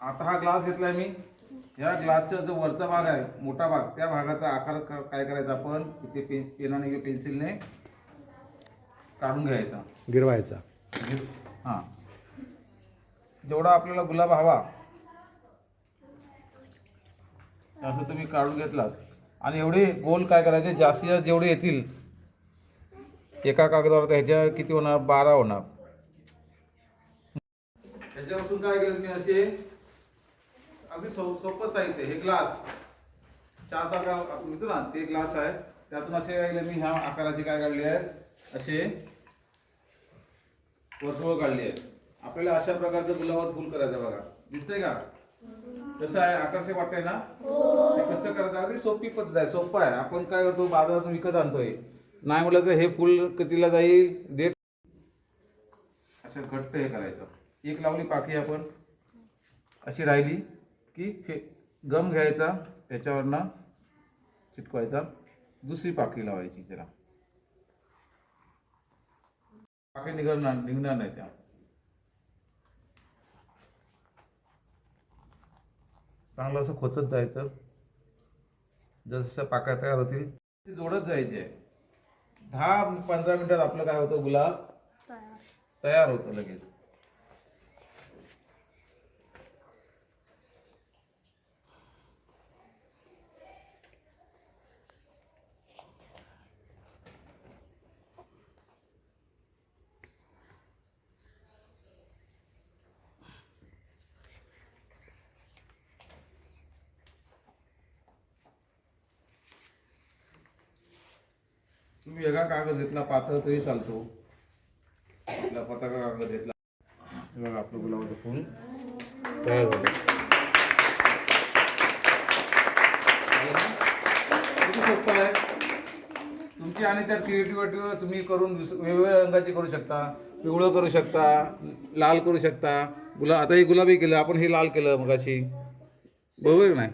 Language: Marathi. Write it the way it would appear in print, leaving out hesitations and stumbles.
आता हा ग्लास घेतलाय मी. या ग्लासचा जो वरचा भाग आहे, मोठा भाग, त्या भागाचा आकार काय करायचा आपण इथे पेनाने किंवा पेन्सिलने काढून घ्यायचा, गिरवायचा. हां. जेवढा आपल्याला गुलाब हवा असं तुम्ही काढून घेतलात आणि एवढे गोल काय करायचे, जास्तीत जास्त जेवढे येतील एका कागदावर, ह्याच्या किती होणार, 12 होणार. ह्याच्यापासून काय केलं मी, असे अगदी सोपं साहित्य, हे ग्लास चहाचा का मिळतो ना, ते ग्लास आहे, त्यातून असे काय केलं मी, ह्या आकाराचे काय काढले आहेत, असे वर्तुळ काढली आहे. आपल्याला अशा प्रकारचं गुलाबात फुल करायचं. बघा दिसतंय का कसं आहे, आकर्षक वाटतंय ना. ते कसं करायचं, अगदी सोपी पद्धत आहे, सोपं आहे. आपण काय करतो, बाजारातून विकत आणतोय, नाही म्हटलं तर हे फुल कितीला जाईल, डेट असं घट्ट हे करायचं. एक लावली पाकळी आपण, अशी राहिली की हे गम घ्यायचा, त्याच्यावरनं चिटकवायचा, दुसरी पाकळी लावायची. त्याला पाकळी निघणार नाही त्या. चांगलं असं खोचत जायचं, जसं पाकळ्या तयार होतील ती जोडत जायची आहे. 10-15 मिनिटात आपलं काय होतं, गुलाब तयार होतं लगेच. तुम्ही वेगळा कागद घेतला पातळ तरी चालतो, आपला पताका कागद घेतला. बघा आपलं गुलाबाचं फूल तयार झालं. किती सोपं आहे. तुमची आणि त्यात क्रिएटिव्हिटी तुम्ही करून वेगवेगळ्या रंगाची करू शकता, पिवळं करू शकता, लाल करू शकता. आता हे गुलाबी केलं आपण, हे लाल केलं मगाशी, बरोबर नाही.